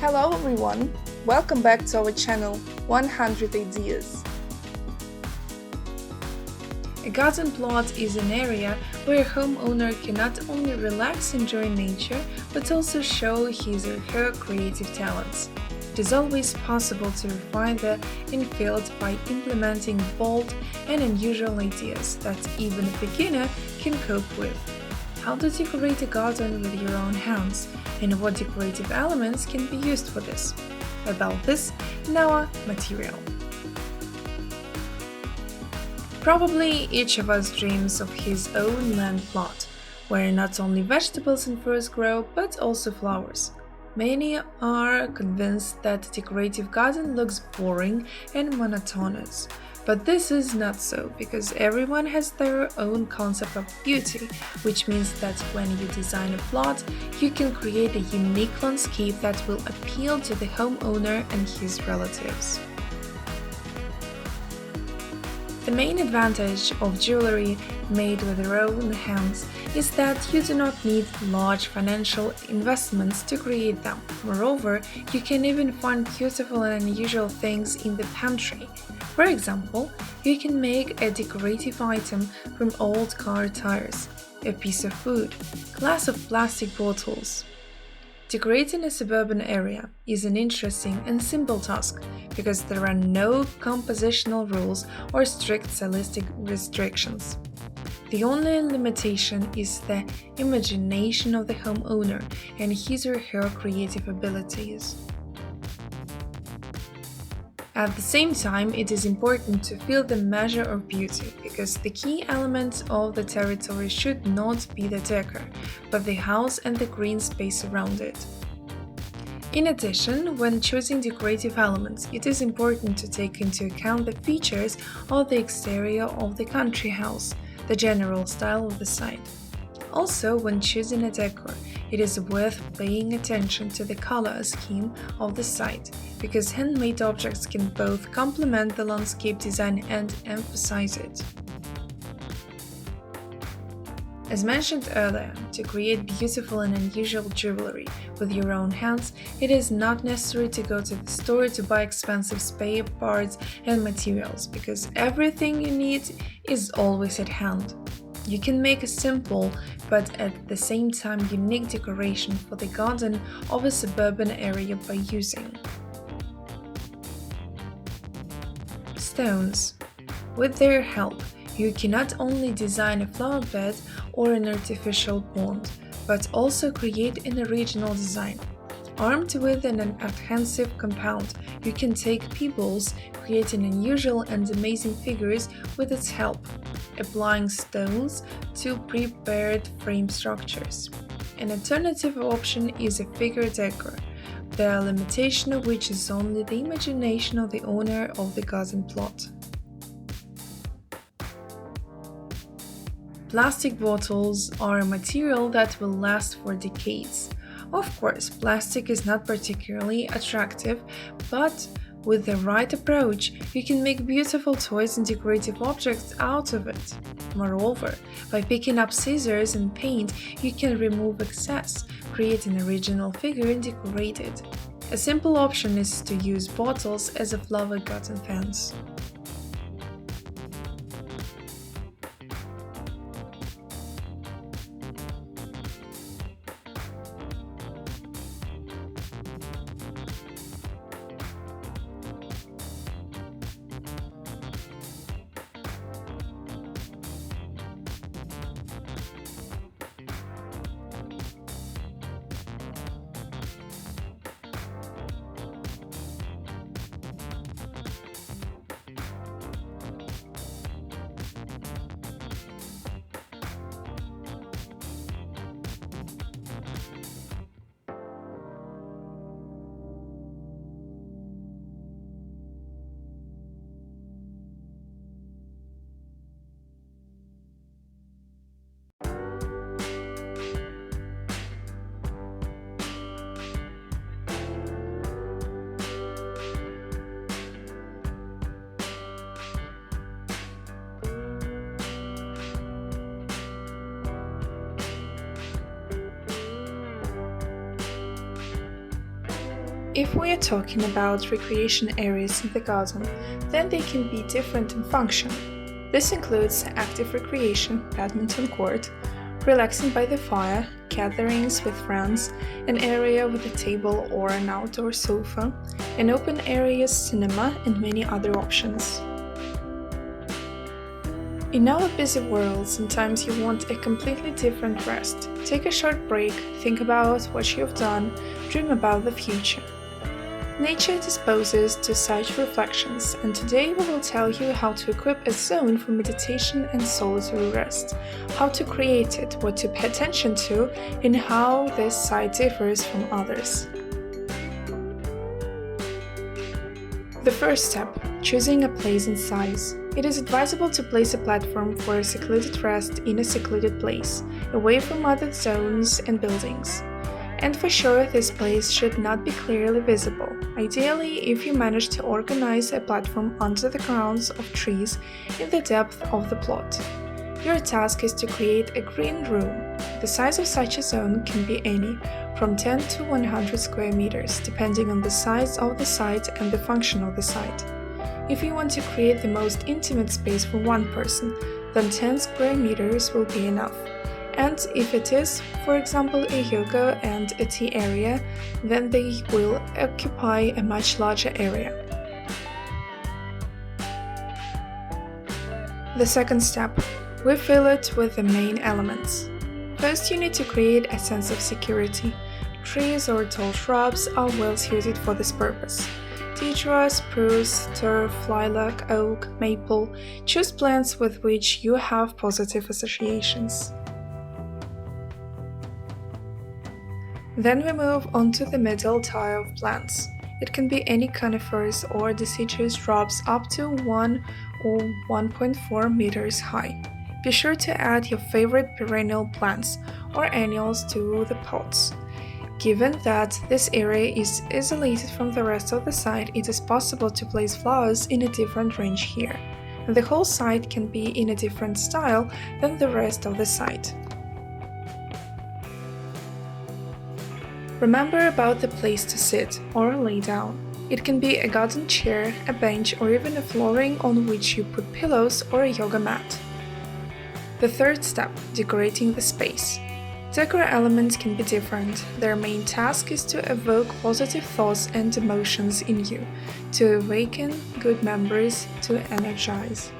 Hello everyone, welcome back to our channel 100 Ideas. A garden plot is an area where a homeowner can not only relax and enjoy nature, but also show his or her creative talents. It is always possible to refine the infield by implementing bold and unusual ideas that even a beginner can cope with. How to decorate a garden with your own hands, and what decorative elements can be used for this. About this in our material. Probably each of us dreams of his own land plot, where not only vegetables and fruits grow, but also flowers. Many are convinced that a decorative garden looks boring and monotonous. But this is not so, because everyone has their own concept of beauty, which means that when you design a plot, you can create a unique landscape that will appeal to the homeowner and his relatives. The main advantage of jewelry made with your own hands is that you do not need large financial investments to create them. Moreover, you can even find beautiful and unusual things in the pantry. For example, you can make a decorative item from old car tires, a piece of food, glass of plastic bottles. Decorating a suburban area is an interesting and simple task because there are no compositional rules or strict stylistic restrictions. The only limitation is the imagination of the homeowner and his or her creative abilities. At the same time, it is important to feel the measure of beauty, because the key element of the territory should not be the decor, but the house and the green space around it. In addition, when choosing decorative elements, it is important to take into account the features of the exterior of the country house, the general style of the site. Also, when choosing a decor, it is worth paying attention to the color scheme of the site, because handmade objects can both complement the landscape design and emphasize it. As mentioned earlier, to create beautiful and unusual jewelry with your own hands, it is not necessary to go to the store to buy expensive spare parts and materials, because everything you need is always at hand. You can make a simple but at the same time unique decoration for the garden of a suburban area by using stones. With their help, you can not only design a flower bed or an artificial pond, but also create an original design. Armed with an adhesive compound, you can take pebbles, creating unusual and amazing figures with its help, applying stones to prepared frame structures. An alternative option is a figure decor, the limitation of which is only the imagination of the owner of the garden plot. Plastic bottles are a material that will last for decades. Of course, plastic is not particularly attractive, but with the right approach, you can make beautiful toys and decorative objects out of it. Moreover, by picking up scissors and paint, you can remove excess, create an original figure and decorate it. A simple option is to use bottles as a flower garden fence. If we are talking about recreation areas in the garden, then they can be different in function. This includes active recreation, badminton court, relaxing by the fire, gatherings with friends, an area with a table or an outdoor sofa, an open area cinema, and many other options. In our busy world, sometimes you want a completely different rest. Take a short break, think about what you've done, dream about the future. Nature disposes to such reflections, and today we will tell you how to equip a zone for meditation and solitary rest, how to create it, what to pay attention to, and how this site differs from others. The first step, choosing a place and size. It is advisable to place a platform for a secluded rest in a secluded place, away from other zones and buildings. And for sure, this place should not be clearly visible. Ideally, if you manage to organize a platform under the crowns of trees in the depth of the plot. Your task is to create a green room. The size of such a zone can be any, from 10 to 100 square meters, depending on the size of the site and the function of the site. If you want to create the most intimate space for one person, then 10 square meters will be enough. And if it is, for example, a yoga and a tea area, then they will occupy a much larger area. The second step, we fill it with the main elements. First, you need to create a sense of security. Trees or tall shrubs are well suited for this purpose. Tea spruce, turf, lilac, oak, maple. Choose plants with which you have positive associations. Then we move on to the middle tier of plants. It can be any conifers or deciduous shrubs up to 1 or 1.4 meters high. Be sure to add your favorite perennial plants or annuals to the pots. Given that this area is isolated from the rest of the site, it is possible to place flowers in a different range here. And the whole site can be in a different style than the rest of the site. Remember about the place to sit or lay down. It can be a garden chair, a bench, or even a flooring on which you put pillows or a yoga mat. The third step, decorating the space. Decor elements can be different. Their main task is to evoke positive thoughts and emotions in you, to awaken good memories, to energize.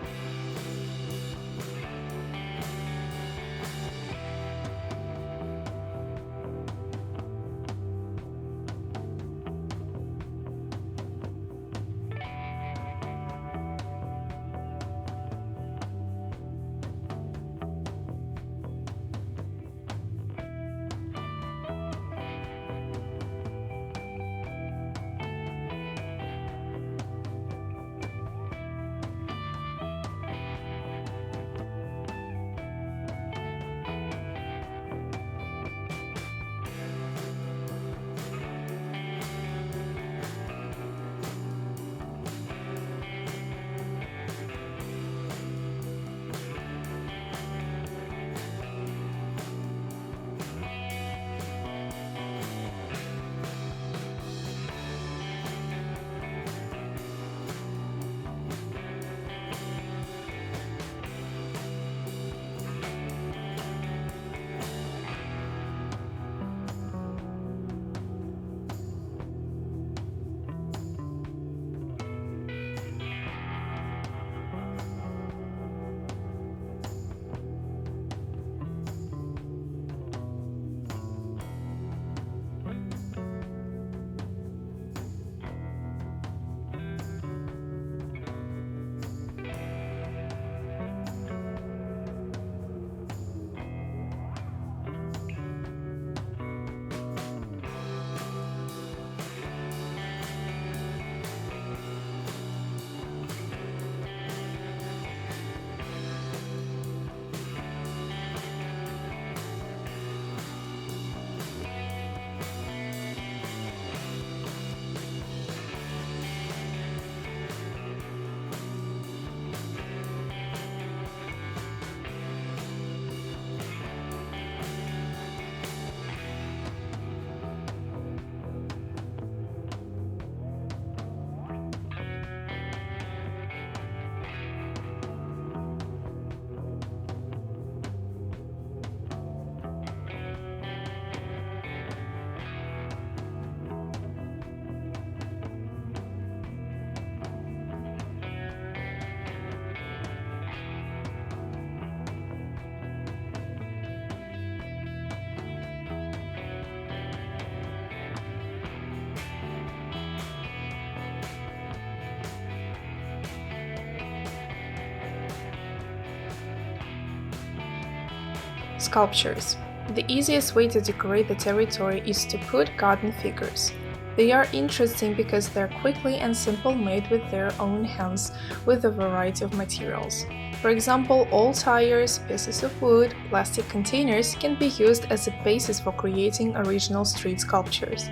Sculptures. The easiest way to decorate the territory is to put garden figures. They are interesting because they're quickly and simple made with their own hands with a variety of materials. For example, old tires, pieces of wood, plastic containers can be used as a basis for creating original street sculptures.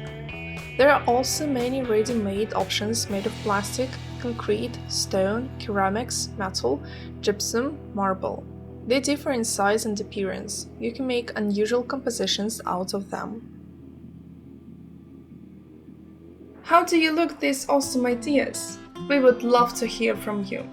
There are also many ready-made options made of plastic, concrete, stone, ceramics, metal, gypsum, marble. They differ in size and appearance. You can make unusual compositions out of them. How do you look these awesome ideas? We would love to hear from you.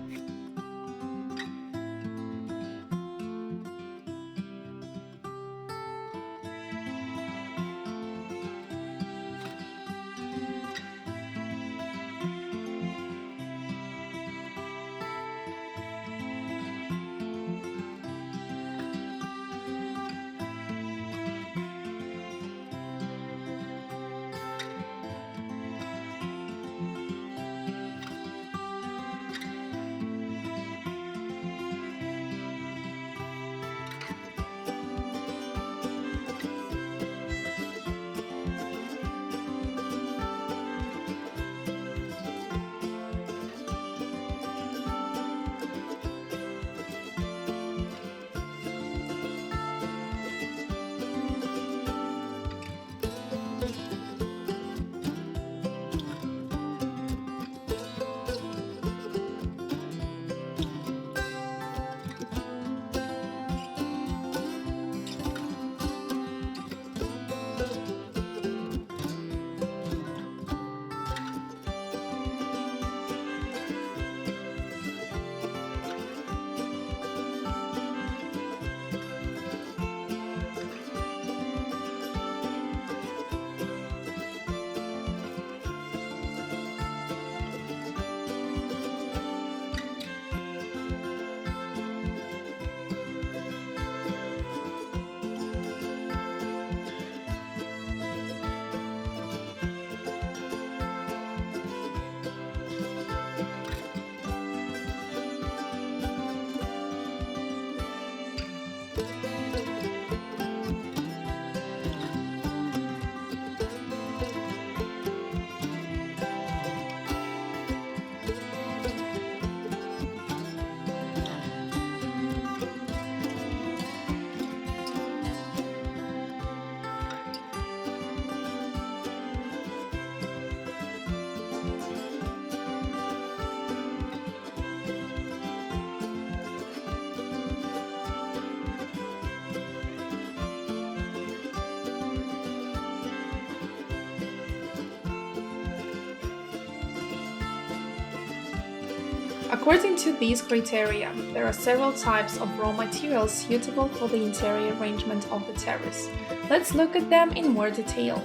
According to these criteria, there are several types of raw materials suitable for the interior arrangement of the terrace. Let's look at them in more detail.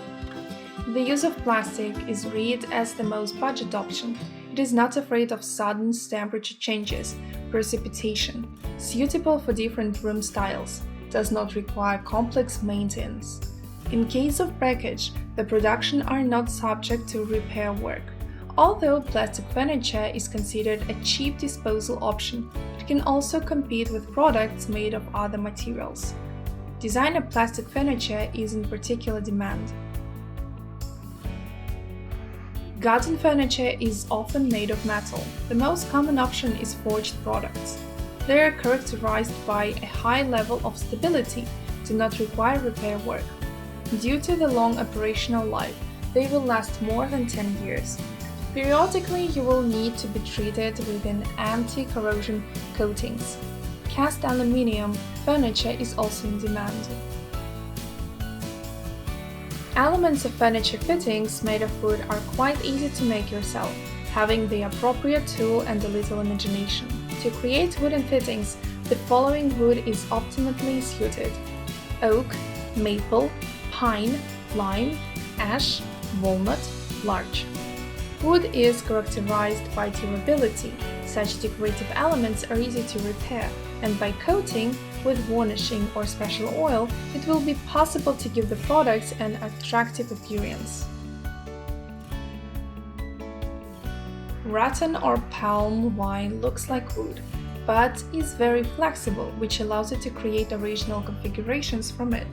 The use of plastic is read as the most budget option. It is not afraid of sudden temperature changes, precipitation, suitable for different room styles, does not require complex maintenance. In case of breakage, the production are not subject to repair work. Although plastic furniture is considered a cheap disposal option, it can also compete with products made of other materials. Designer plastic furniture is in particular demand. Garden furniture is often made of metal. The most common option is forged products. They are characterized by a high level of stability, do not require repair work. Due to the long operational life, they will last more than 10 years. Periodically, you will need to be treated with an anti-corrosion coatings. Cast aluminium furniture is also in demand. Elements of furniture fittings made of wood are quite easy to make yourself, having the appropriate tool and a little imagination. To create wooden fittings, the following wood is optimally suited: oak, maple, pine, lime, ash, walnut, larch. Wood is characterized by durability. Such decorative elements are easy to repair, and by coating with varnishing or special oil, it will be possible to give the products an attractive appearance. Rattan or palm wine looks like wood, but is very flexible, which allows you to create original configurations from it.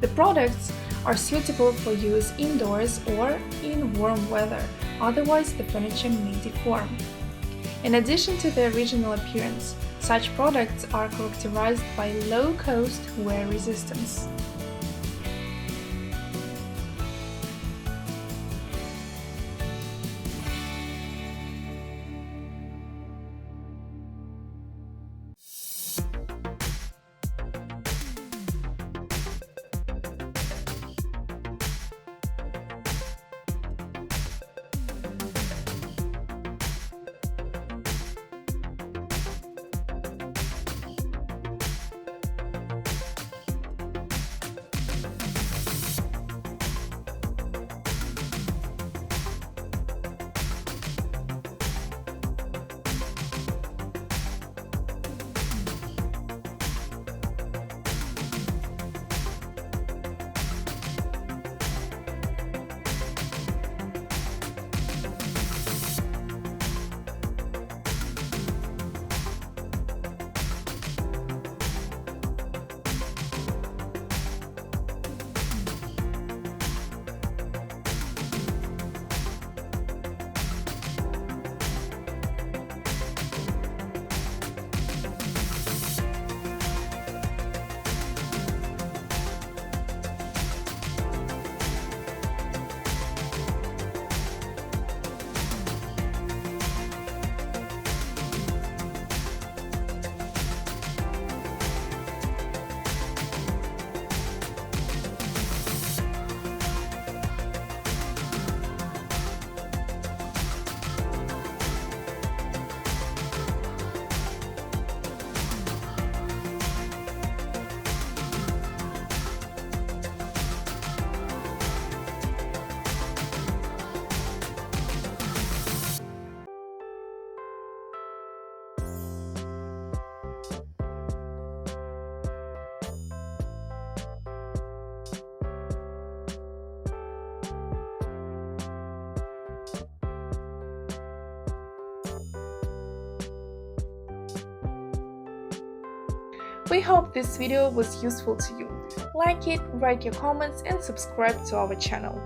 The products are suitable for use indoors or in warm weather, otherwise the furniture may deform. In addition to the original appearance, such products are characterized by low-cost wear resistance. We hope this video was useful to you. Like it, write your comments and subscribe to our channel.